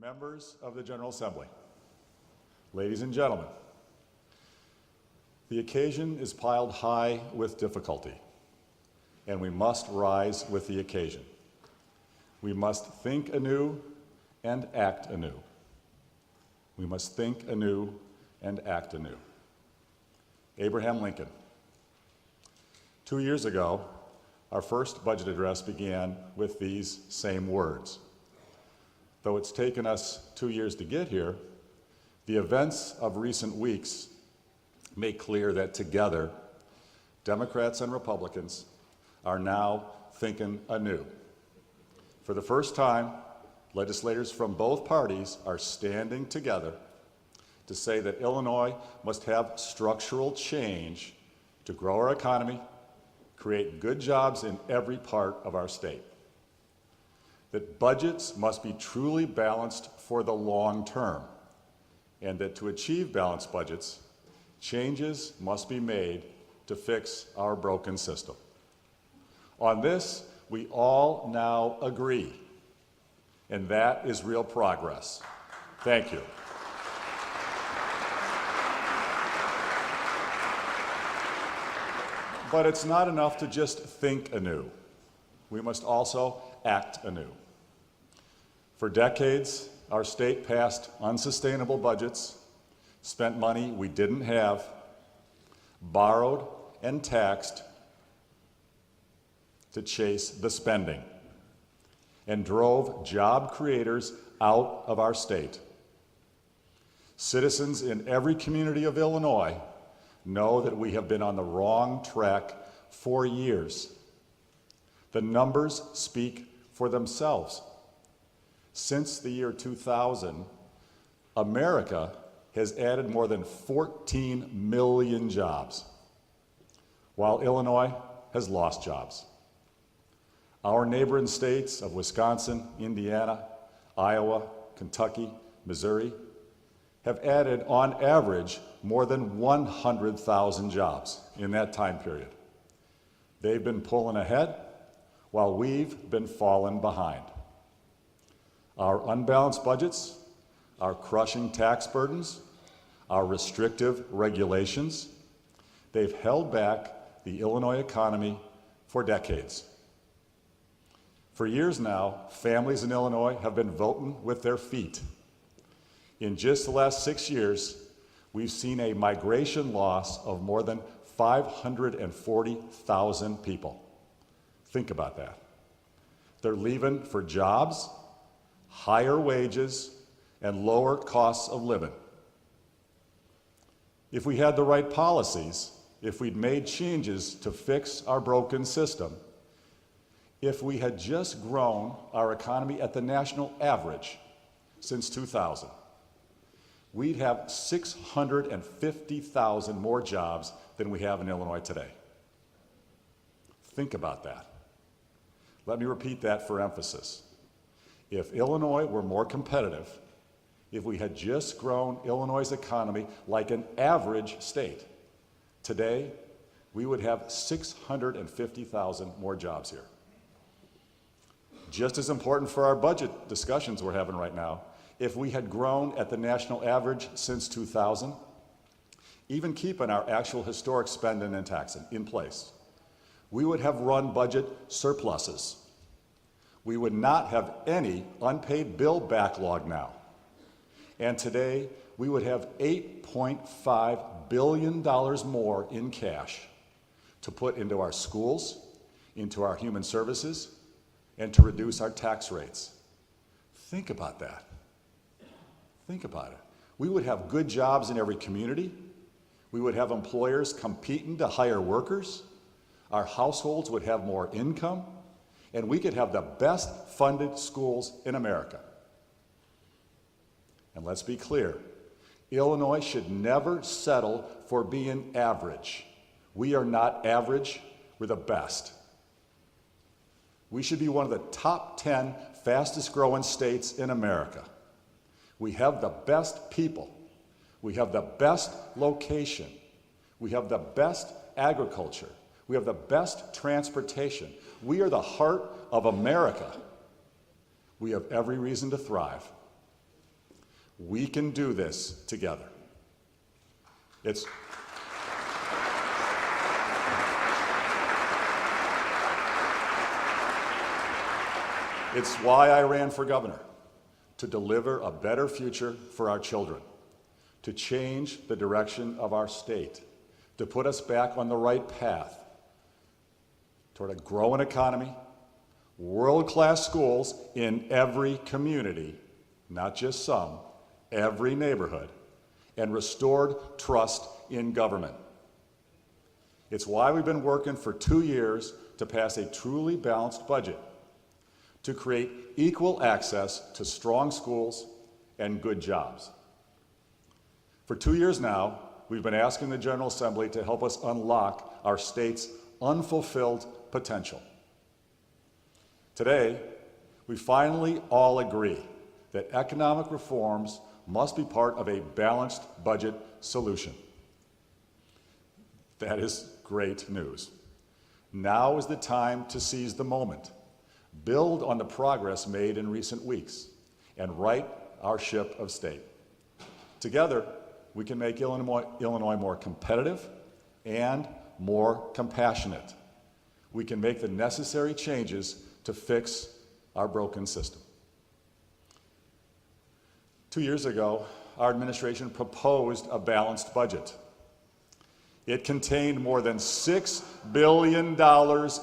Members of the General Assembly, ladies and gentlemen, the occasion is piled high with difficulty, and we must rise with the occasion. We must think anew and act anew. We must think anew and act anew. Abraham Lincoln. 2 years ago, our first budget address began with these same words. Though it's taken us 2 years to get here, the events of recent weeks make clear that together, Democrats and Republicans are now thinking anew. For the first time, legislators from both parties are standing together to say that Illinois must have structural change to grow our economy, create good jobs in every part of our state. That budgets must be truly balanced for the long term, and that to achieve balanced budgets, changes must be made to fix our broken system. On this, we all now agree, and that is real progress. Thank you. But it's not enough to just think anew. We must also act anew. For decades, our state passed unsustainable budgets, spent money we didn't have, borrowed and taxed to chase the spending, and drove job creators out of our state. Citizens in every community of Illinois know that we have been on the wrong track for years. The numbers speak for themselves. Since the year 2000, America has added more than 14 million jobs, while Illinois has lost jobs. Our neighboring states of Wisconsin, Indiana, Iowa, Kentucky, Missouri have added, on average, more than 100,000 jobs in that time period. They've been pulling ahead, while we've been falling behind. Our unbalanced budgets, our crushing tax burdens, our restrictive regulations, they've held back the Illinois economy for decades. For years now, families in Illinois have been voting with their feet. In just the last 6 years, we've seen a migration loss of more than 540,000 people. Think about that. They're leaving for jobs, higher wages, and lower costs of living. If we had the right policies, if we'd made changes to fix our broken system, if we had just grown our economy at the national average since 2000, we'd have 650,000 more jobs than we have in Illinois today. Think about that. Let me repeat that for emphasis. If Illinois were more competitive, if we had just grown Illinois' economy like an average state, today we would have 650,000 more jobs here. Just as important for our budget discussions we're having right now, if we had grown at the national average since 2000, even keeping our actual historic spending and taxing in place, we would have run budget surpluses. We would not have any unpaid bill backlog now. And today, we would have $8.5 billion more in cash to put into our schools, into our human services, and to reduce our tax rates. Think about that. Think about it. We would have good jobs in every community. We would have employers competing to hire workers. Our households would have more income, and we could have the best funded schools in America. And let's be clear, Illinois should never settle for being average. We are not average, we're the best. We should be one of the top 10 fastest growing states in America. We have the best people. We have the best location. We have the best agriculture. We have the best transportation. We are the heart of America. We have every reason to thrive. We can do this together. It's why I ran for governor, to deliver a better future for our children, to change the direction of our state, to put us back on the right path toward a growing economy, world-class schools in every community, not just some, every neighborhood, and restored trust in government. It's why we've been working for 2 years to pass a truly balanced budget, to create equal access to strong schools and good jobs. For 2 years now, we've been asking the General Assembly to help us unlock our state's unfulfilled potential. Today, we finally all agree that economic reforms must be part of a balanced budget solution. That is great news. Now is the time to seize the moment, build on the progress made in recent weeks, and right our ship of state. Together, we can make Illinois more competitive and more compassionate. We can make the necessary changes to fix our broken system. 2 years ago, our administration proposed a balanced budget. It contained more than $6 billion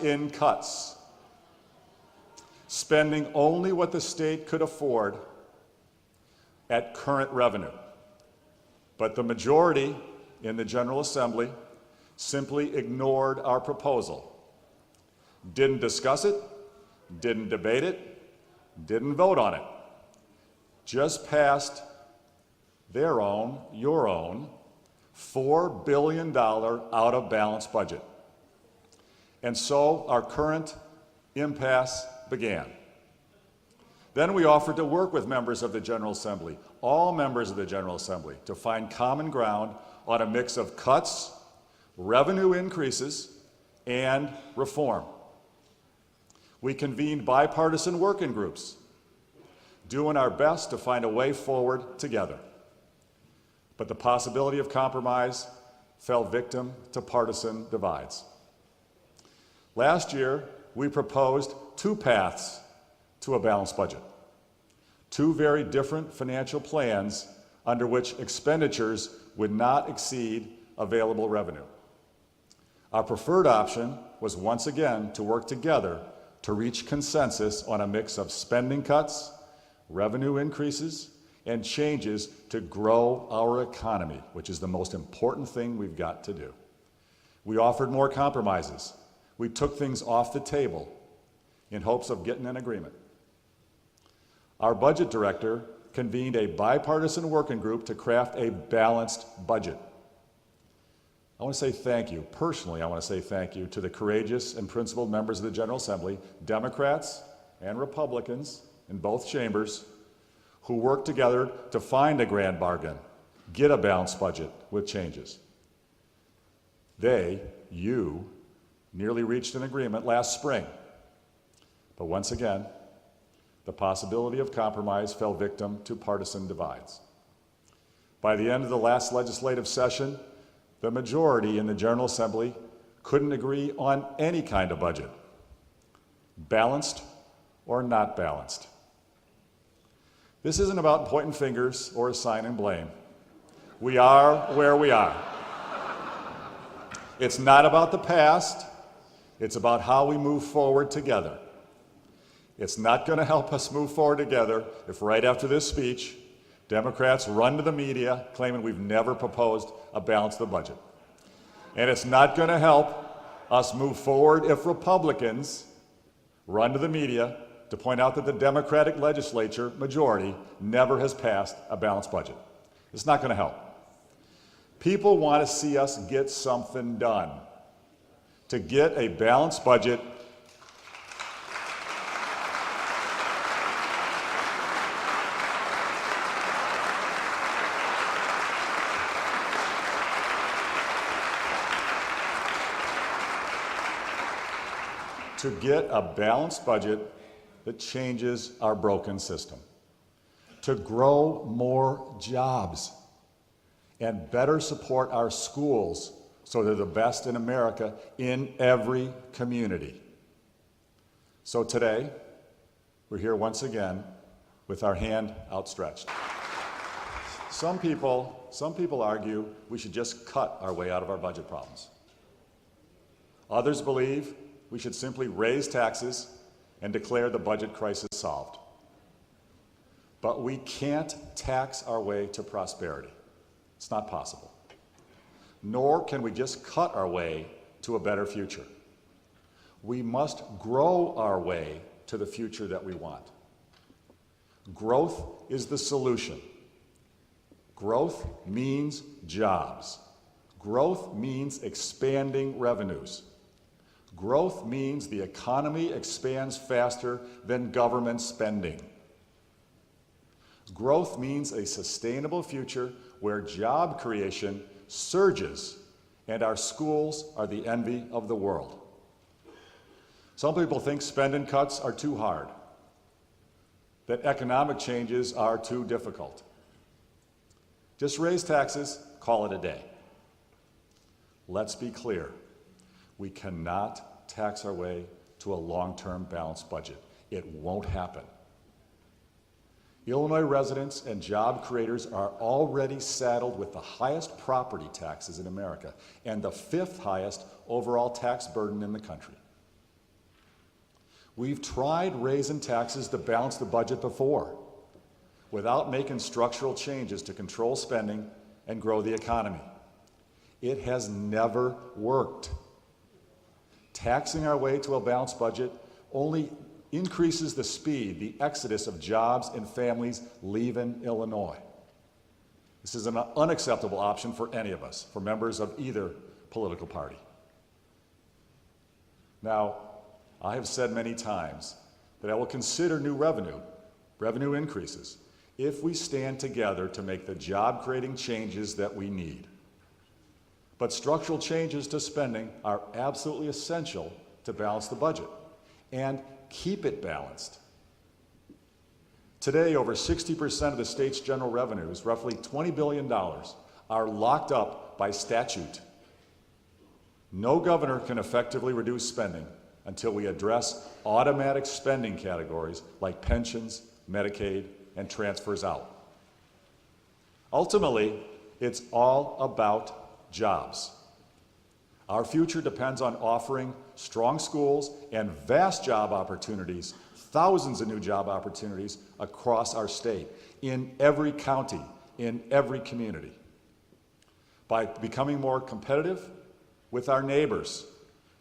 in cuts, spending only what the state could afford at current revenue. But the majority in the General Assembly simply ignored our proposal, didn't discuss it, didn't debate it, didn't vote on it, just passed their own, your own, $4 billion out of balance budget. And so our current impasse began. Then we offered to work with members of the General Assembly, all members of the General Assembly, to find common ground on a mix of cuts, revenue increases, and reform. We convened bipartisan working groups, doing our best to find a way forward together. But the possibility of compromise fell victim to partisan divides. Last year, we proposed 2 paths to a balanced budget, 2 very different financial plans under which expenditures would not exceed available revenue. Our preferred option was once again to work together to reach consensus on a mix of spending cuts, revenue increases, and changes to grow our economy, which is the most important thing we've got to do. We offered more compromises. We took things off the table in hopes of getting an agreement. Our budget director convened a bipartisan working group to craft a balanced budget. I want to say thank you, personally, I want to say thank you to the courageous and principled members of the General Assembly, Democrats and Republicans in both chambers, who worked together to find a grand bargain, get a balanced budget with changes. You, nearly reached an agreement last spring. But once again, the possibility of compromise fell victim to partisan divides. By the end of the last legislative session, the majority in the General Assembly couldn't agree on any kind of budget, balanced or not balanced. This isn't about pointing fingers or assigning blame. We are where we are. It's not about the past, it's about how we move forward together. It's not going to help us move forward together if right after this speech, Democrats run to the media claiming we've never proposed a balanced budget. And it's not going to help us move forward if Republicans run to the media to point out that the Democratic legislature majority never has passed a balanced budget. It's not going to help. People want to see us get something done. To get a balanced budget that changes our broken system, to grow more jobs and better support our schools so they're the best in America in every community. So today, we're here once again with our hand outstretched. Some people argue we should just cut our way out of our budget problems. Others believe we should simply raise taxes and declare the budget crisis solved. But we can't tax our way to prosperity. It's not possible. Nor can we just cut our way to a better future. We must grow our way to the future that we want. Growth is the solution. Growth means jobs. Growth means expanding revenues. Growth means the economy expands faster than government spending. Growth means a sustainable future where job creation surges and our schools are the envy of the world. Some people think spending cuts are too hard, that economic changes are too difficult. Just raise taxes, call it a day. Let's be clear. We cannot tax our way to a long-term balanced budget. It won't happen. Illinois residents and job creators are already saddled with the highest property taxes in America and the 5th highest overall tax burden in the country. We've tried raising taxes to balance the budget before, without making structural changes to control spending and grow the economy. It has never worked. Taxing our way to a balanced budget only increases the speed, the exodus of jobs and families leaving Illinois. This is an unacceptable option for any of us, for members of either political party. Now, I have said many times that I will consider new revenue increases, if we stand together to make the job-creating changes that we need. But structural changes to spending are absolutely essential to balance the budget and keep it balanced. Today, over 60% of the state's general revenues, roughly $20 billion, are locked up by statute. No governor can effectively reduce spending until we address automatic spending categories like pensions, Medicaid, and transfers out. Ultimately, it's all about jobs. Our future depends on offering strong schools and vast job opportunities, thousands of new job opportunities across our state, in every county, in every community. By becoming more competitive with our neighbors,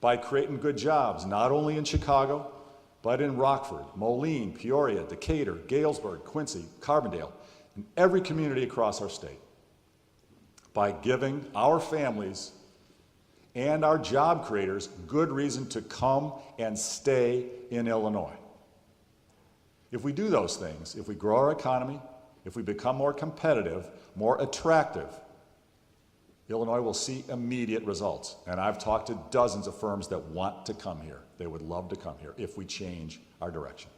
by creating good jobs, not only in Chicago, but in Rockford, Moline, Peoria, Decatur, Galesburg, Quincy, Carbondale, and every community across our state. By giving our families and our job creators good reason to come and stay in Illinois. If we do those things, if we grow our economy, if we become more competitive, more attractive, Illinois will see immediate results. And I've talked to dozens of firms that want to come here. They would love to come here if we change our direction.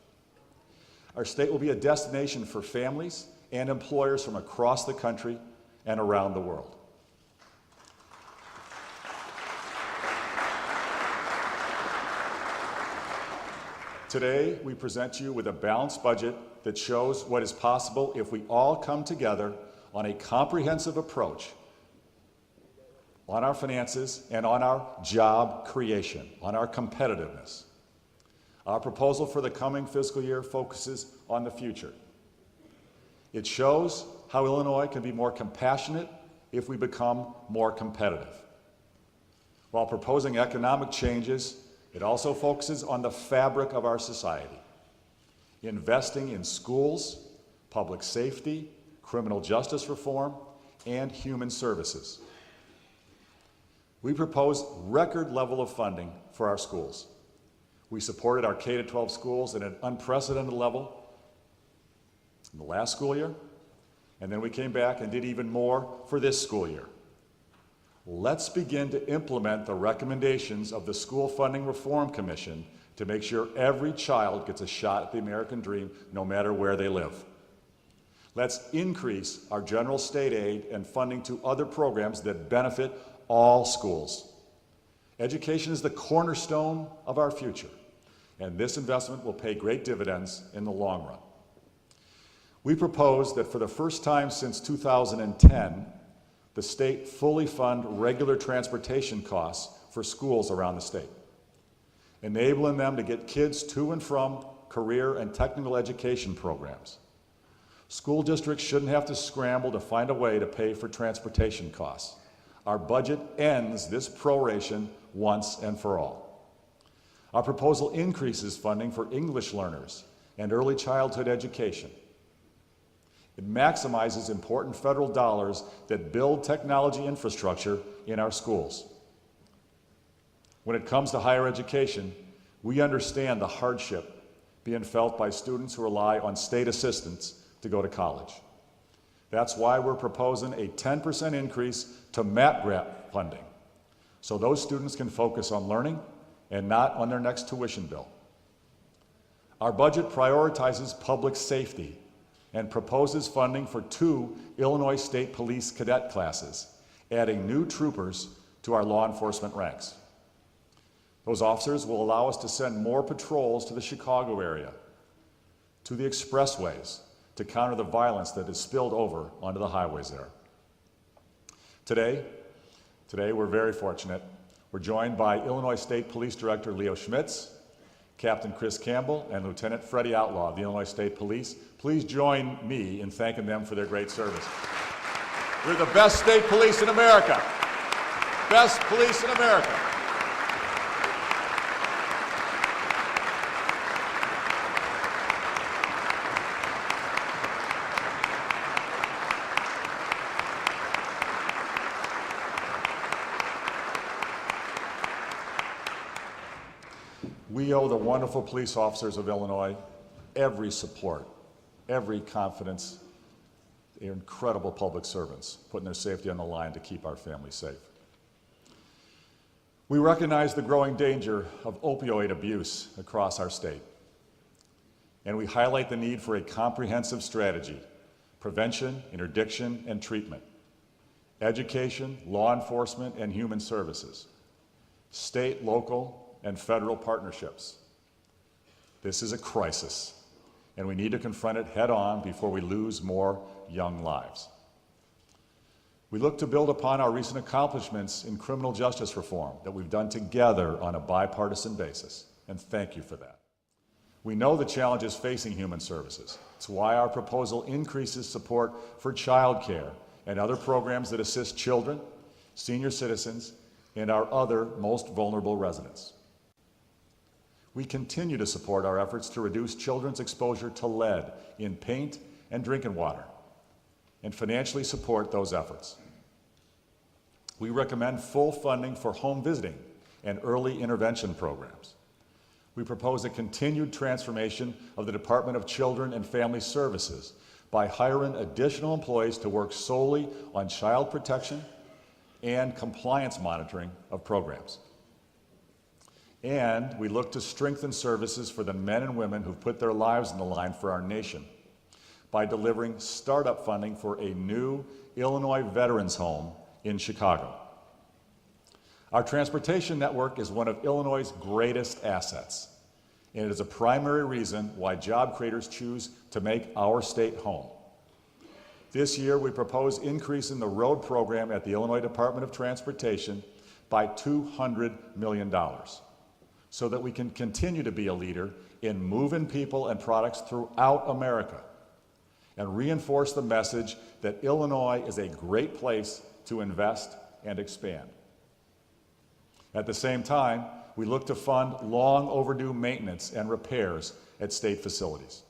Our state will be a destination for families and employers from across the country and around the world. Today, we present you with a balanced budget that shows what is possible if we all come together on a comprehensive approach on our finances and on our job creation, on our competitiveness. Our proposal for the coming fiscal year focuses on the future. It shows how Illinois can be more compassionate if we become more competitive. While proposing economic changes, it also focuses on the fabric of our society, investing in schools, public safety, criminal justice reform, and human services. We propose record level of funding for our schools. We supported our K-12 schools at an unprecedented level in the last school year, and then we came back and did even more for this school year. Let's begin to implement the recommendations of the School Funding Reform Commission to make sure every child gets a shot at the American dream, no matter where they live. Let's increase our general state aid and funding to other programs that benefit all schools. Education is the cornerstone of our future, and this investment will pay great dividends in the long run. We propose that for the first time since 2010, the state fully fund regular transportation costs for schools around the state, enabling them to get kids to and from career and technical education programs. School districts shouldn't have to scramble to find a way to pay for transportation costs. Our budget ends this proration once and for all. Our proposal increases funding for English learners and early childhood education. It maximizes important federal dollars that build technology infrastructure in our schools. When it comes to higher education, we understand the hardship being felt by students who rely on state assistance to go to college. That's why we're proposing a 10% increase to MAP grant funding, so those students can focus on learning and not on their next tuition bill. Our budget prioritizes public safety and proposes funding for 2 Illinois State Police cadet classes, adding new troopers to our law enforcement ranks. Those officers will allow us to send more patrols to the Chicago area, to the expressways, to counter the violence that has spilled over onto the highways there. Today we're very fortunate. We're joined by Illinois State Police Director Leo Schmitz, Captain Chris Campbell, and Lieutenant Freddie Outlaw of the Illinois State Police. Please join me in thanking them for their great service. We're the best state police in America. Best police in America. We owe the wonderful police officers of Illinois every support, every confidence. They're incredible public servants, putting their safety on the line to keep our families safe. We recognize the growing danger of opioid abuse across our state, and we highlight the need for a comprehensive strategy: prevention, interdiction, and treatment, education, law enforcement, and human services, state, local, and federal partnerships. This is a crisis, and we need to confront it head on before we lose more young lives. We look to build upon our recent accomplishments in criminal justice reform that we've done together on a bipartisan basis, and thank you for that. We know the challenges facing human services. It's why our proposal increases support for child care and other programs that assist children, senior citizens, and our other most vulnerable residents. We continue to support our efforts to reduce children's exposure to lead in paint and drinking water, and financially support those efforts. We recommend full funding for home visiting and early intervention programs. We propose a continued transformation of the Department of Children and Family Services by hiring additional employees to work solely on child protection and compliance monitoring of programs. And we look to strengthen services for the men and women who've put their lives on the line for our nation by delivering startup funding for a new Illinois Veterans Home in Chicago. Our transportation network is one of Illinois' greatest assets, and it is a primary reason why job creators choose to make our state home. This year, we propose increasing the road program at the Illinois Department of Transportation by $200 million, so that we can continue to be a leader in moving people and products throughout America, and reinforce the message that Illinois is a great place to invest and expand. At the same time, we look to fund long overdue maintenance and repairs at state facilities,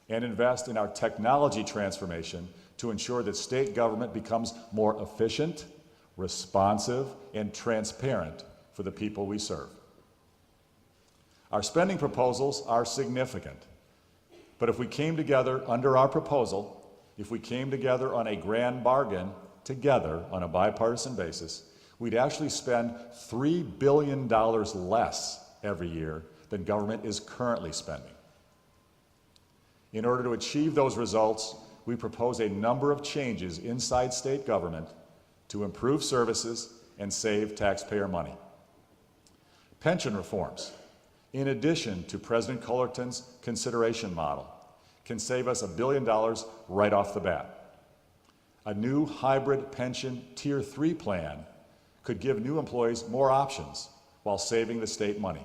and invest in our technology transformation to ensure that state government becomes more efficient, responsive, and transparent for the people we serve. Our spending proposals are significant, but if we came together under our proposal, if we came together on a grand bargain together on a bipartisan basis, we'd actually spend $3 billion less every year than government is currently spending. In order to achieve those results, we propose a number of changes inside state government to improve services and save taxpayer money. Pension reforms, in addition to President Cullerton's consideration model, can save us $1 billion right off the bat. A new hybrid pension Tier 3 plan could give new employees more options while saving the state money.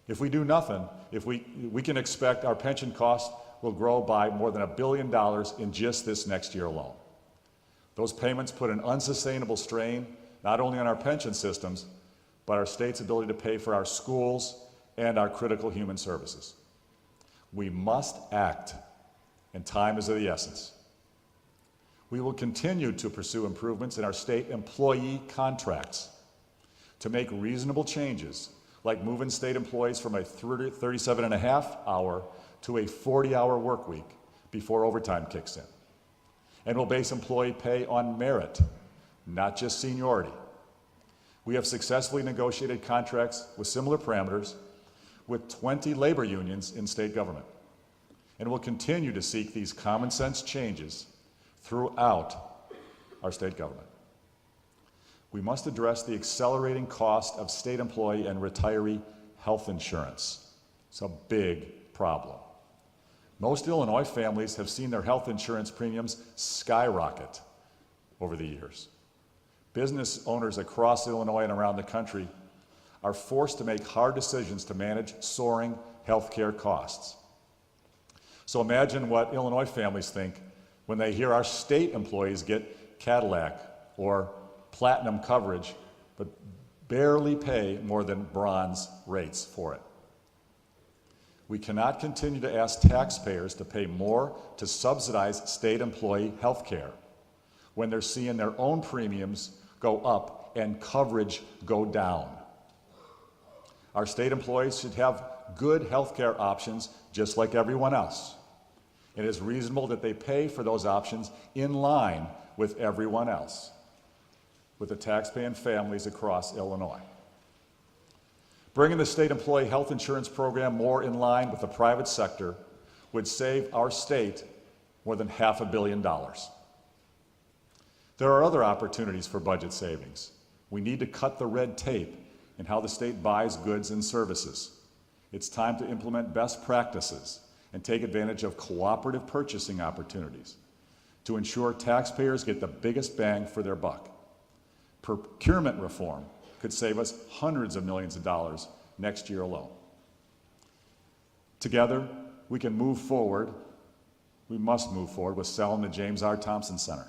If we do nothing, we can expect our pension costs will grow by more than $1 billion in just this next year alone. Those payments put an unsustainable strain not only on our pension systems, but our state's ability to pay for our schools and our critical human services. We must act, and time is of the essence. We will continue to pursue improvements in our state employee contracts to make reasonable changes, like moving state employees from a 37.5-hour to a 40-hour work week before overtime kicks in. And we'll base employee pay on merit, not just seniority. We have successfully negotiated contracts with similar parameters with 20 labor unions in state government, and we'll continue to seek these common sense changes throughout our state government. We must address the accelerating cost of state employee and retiree health insurance. It's a big problem. Most Illinois families have seen their health insurance premiums skyrocket over the years. Business owners across Illinois and around the country are forced to make hard decisions to manage soaring health care costs. So imagine what Illinois families think when they hear our state employees get Cadillac or platinum coverage, but barely pay more than bronze rates for it. We cannot continue to ask taxpayers to pay more to subsidize state employee health care when they're seeing their own premiums go up and coverage go down. Our state employees should have good health care options just like everyone else. It is reasonable that they pay for those options in line with everyone else, with the taxpaying families across Illinois. Bringing the state employee health insurance program more in line with the private sector would save our state more than $500 million. There are other opportunities for budget savings. We need to cut the red tape in how the state buys goods and services. It's time to implement best practices and take advantage of cooperative purchasing opportunities to ensure taxpayers get the biggest bang for their buck. Procurement reform could save us hundreds of millions of dollars next year alone. Together, we can move forward. We must move forward with selling the James R. Thompson Center.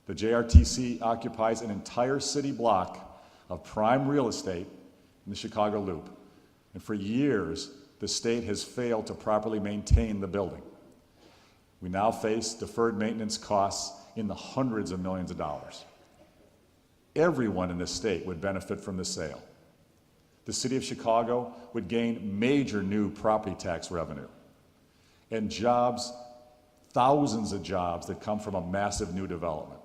The JRTC occupies an entire city block of prime real estate in the Chicago Loop, and for years, the state has failed to properly maintain the building. We now face deferred maintenance costs in the hundreds of millions of dollars. Everyone in the state would benefit from the sale. The city of Chicago would gain major new property tax revenue and jobs, thousands of jobs that come from a massive new development.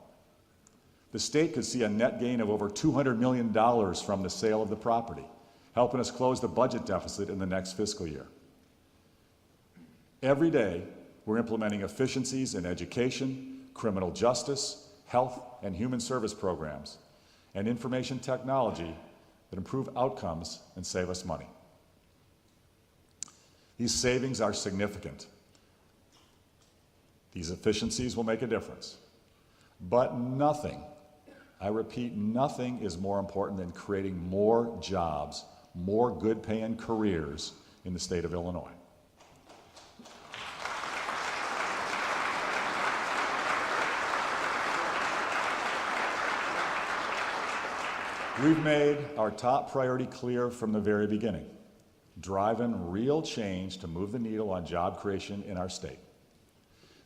The state could see a net gain of over $200 million from the sale of the property, helping us close the budget deficit in the next fiscal year. Every day, we're implementing efficiencies in education, criminal justice, health, and human service programs, and information technology that improve outcomes and save us money. These savings are significant. These efficiencies will make a difference. But nothing, I repeat, nothing is more important than creating more jobs, more good-paying careers in the state of Illinois. We've made our top priority clear from the very beginning: driving real change to move the needle on job creation in our state.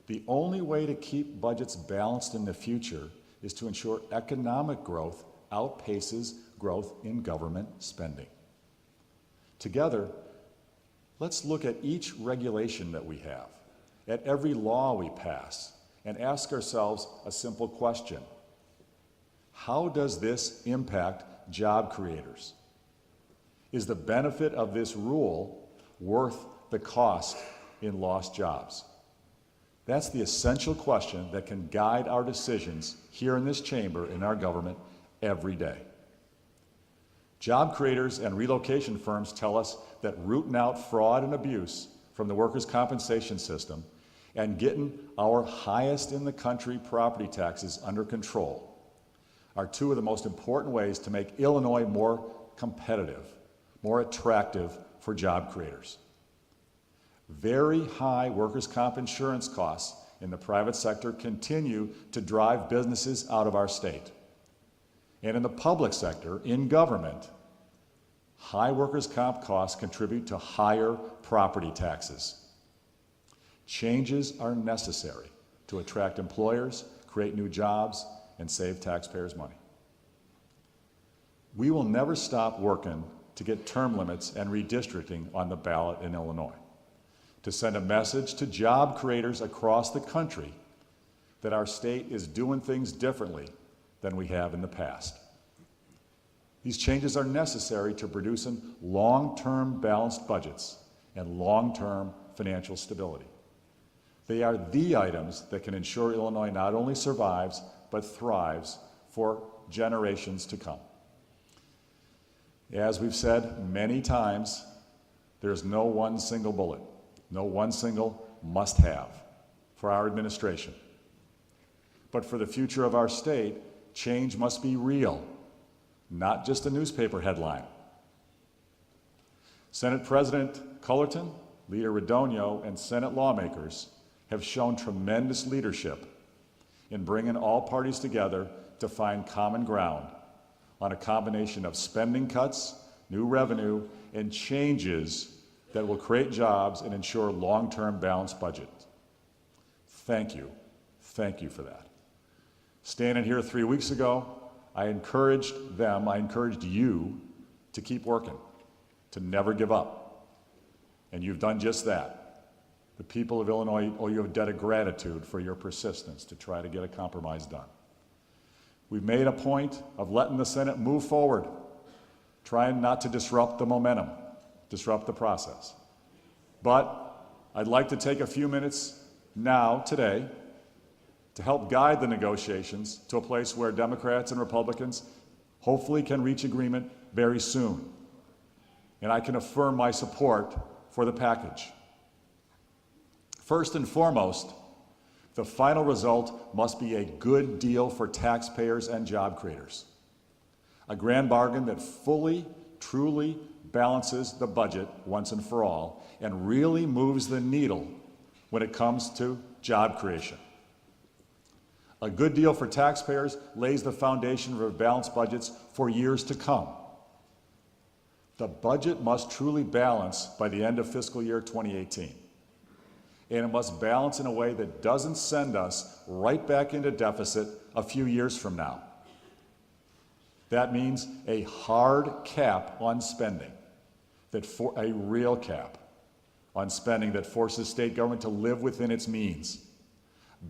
The only way to keep budgets balanced in the future is to ensure economic growth outpaces growth in government spending. Together, let's look at each regulation that we have, at every law we pass, and ask ourselves a simple question: how does this impact job creators? Is the benefit of this rule worth the cost in lost jobs? That's the essential question that can guide our decisions here in this chamber, in our government, every day. Job creators and relocation firms tell us that rooting out fraud and abuse from the workers' compensation system and getting our highest in the country property taxes under control are two of the most important ways to make Illinois more competitive, more attractive for job creators. Very high workers' comp insurance costs in the private sector continue to drive businesses out of our state. And in the public sector, in government, high workers' comp costs contribute to higher property taxes. Changes are necessary to attract employers, create new jobs, and save taxpayers money. We will never stop working to get term limits and redistricting on the ballot in Illinois, to send a message to job creators across the country that our state is doing things differently than we have in the past. These changes are necessary to producing long-term balanced budgets and long-term financial stability. They are the items that can ensure Illinois not only survives, but thrives for generations to come. As we've said many times, there's no one single bullet, no one single must-have for our administration. But for the future of our state, change must be real, not just a newspaper headline. Senate President Cullerton, Leader Radonio, and Senate lawmakers have shown tremendous leadership in bringing all parties together to find common ground on a combination of spending cuts, new revenue, and changes that will create jobs and ensure long-term balanced budget. Thank you for that. Standing here 3 weeks ago, I encouraged you to keep working, to never give up. And you've done just that. The people of Illinois owe you a debt of gratitude for your persistence to try to get a compromise done. We've made a point of letting the Senate move forward, trying not to disrupt the momentum, disrupt the process. But I'd like to take a few minutes now, today, to help guide the negotiations to a place where Democrats and Republicans hopefully can reach agreement very soon. And I can affirm my support for the package. First and foremost, the final result must be a good deal for taxpayers and job creators. A grand bargain that fully, truly balances the budget once and for all and really moves the needle when it comes to job creation. A good deal for taxpayers lays the foundation for balanced budgets for years to come. The budget must truly balance by the end of fiscal year 2018. And it must balance in a way that doesn't send us right back into deficit a few years from now. That means a hard cap on spending, a real cap on spending that forces state government to live within its means,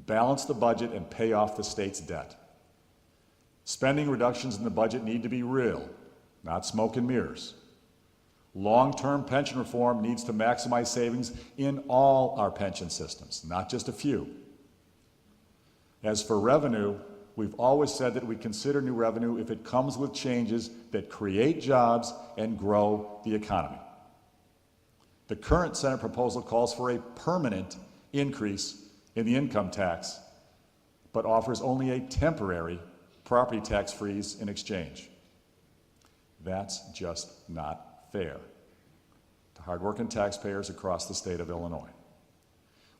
balance the budget, and pay off the state's debt. Spending reductions in the budget need to be real, not smoke and mirrors. Long-term pension reform needs to maximize savings in all our pension systems, not just a few. As for revenue, we've always said that we consider new revenue if it comes with changes that create jobs and grow the economy. The current Senate proposal calls for a permanent increase in the income tax, but offers only a temporary property tax freeze in exchange. That's just not fair to hardworking taxpayers across the state of Illinois.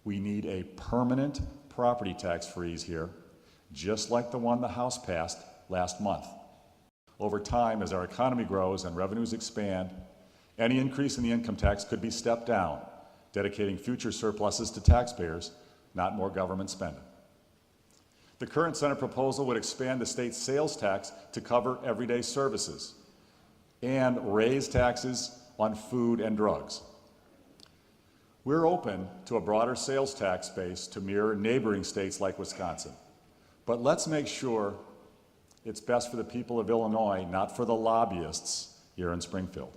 We need a permanent property tax freeze here, just like the one the House passed last month. Over time, as our economy grows and revenues expand, any increase in the income tax could be stepped down, dedicating future surpluses to taxpayers, not more government spending. The current Senate proposal would expand the state's sales tax to cover everyday services and raise taxes on food and drugs. We're open to a broader sales tax base to mirror neighboring states like Wisconsin. But let's make sure it's best for the people of Illinois, not for the lobbyists here in Springfield.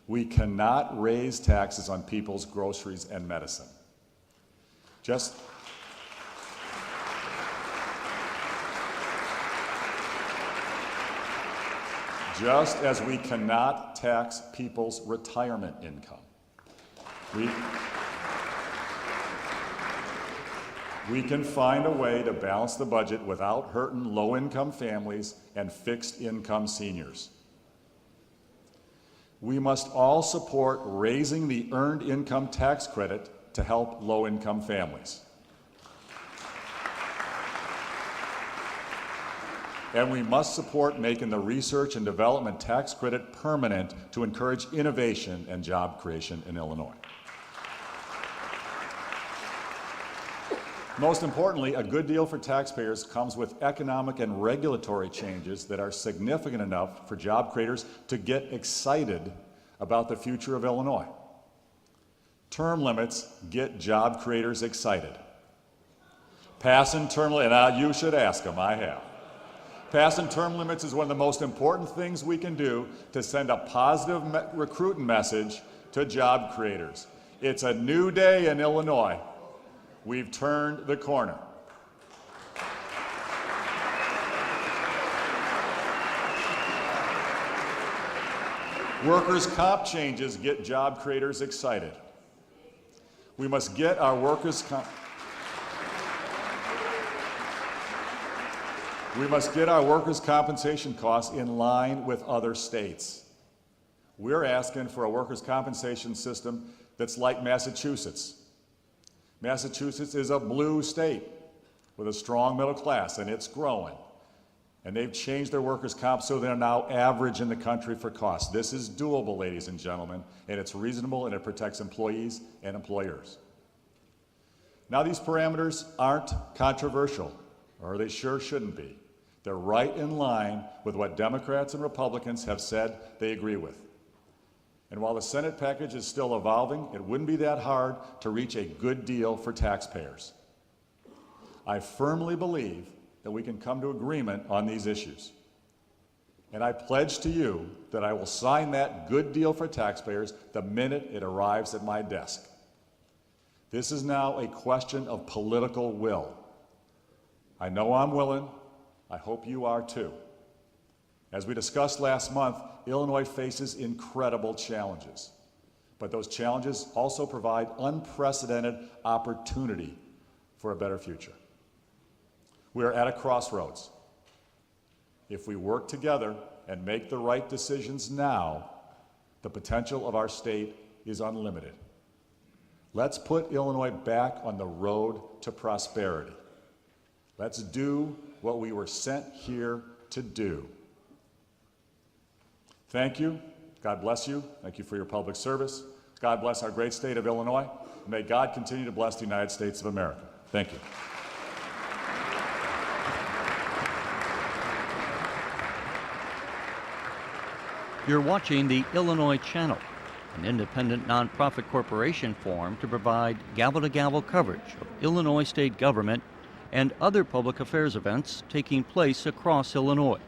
We cannot raise taxes on people's groceries and medicine. Just Just as we cannot tax people's retirement income. We can find a way to balance the budget without hurting low-income families and fixed-income seniors. We must all support raising the earned income tax credit to help low-income families. And we must support making the research and development tax credit permanent to encourage innovation and job creation in Illinois. Most importantly, a good deal for taxpayers comes with economic and regulatory changes that are significant enough for job creators to get excited about the future of Illinois. Term limits get job creators excited. Passing term limits, and you should ask them, I have. Passing term limits is one of the most important things we can do to send a positive recruiting message to job creators. It's a new day in Illinois. We've turned the corner. Workers' comp changes get job creators excited. We must get our workers' compensation costs in line with other states. We're asking for a workers' compensation system that's like Massachusetts. Massachusetts is a blue state with a strong middle class, and it's growing. And they've changed their workers' comp so they're now average in the country for costs. This is doable, ladies and gentlemen, and it's reasonable, and it protects employees and employers. Now, these parameters aren't controversial, or they sure shouldn't be. They're right in line with what Democrats and Republicans have said they agree with. And while the Senate package is still evolving, it wouldn't be that hard to reach a good deal for taxpayers. I firmly believe that we can come to agreement on these issues. And I pledge to you that I will sign that good deal for taxpayers the minute it arrives at my desk. This is now a question of political will. I know I'm willing. I hope you are too. As we discussed last month, Illinois faces incredible challenges. But those challenges also provide unprecedented opportunity for a better future. We are at a crossroads. If we work together and make the right decisions now, the potential of our state is unlimited. Let's put Illinois back on the road to prosperity. Let's do what we were sent here to do. Thank you. God bless you. Thank you for your public service. God bless our great state of Illinois. And may God continue to bless the United States of America. Thank you. You're watching the Illinois Channel, an independent nonprofit corporation formed to provide gavel-to-gavel coverage of Illinois state government and other public affairs events taking place across Illinois.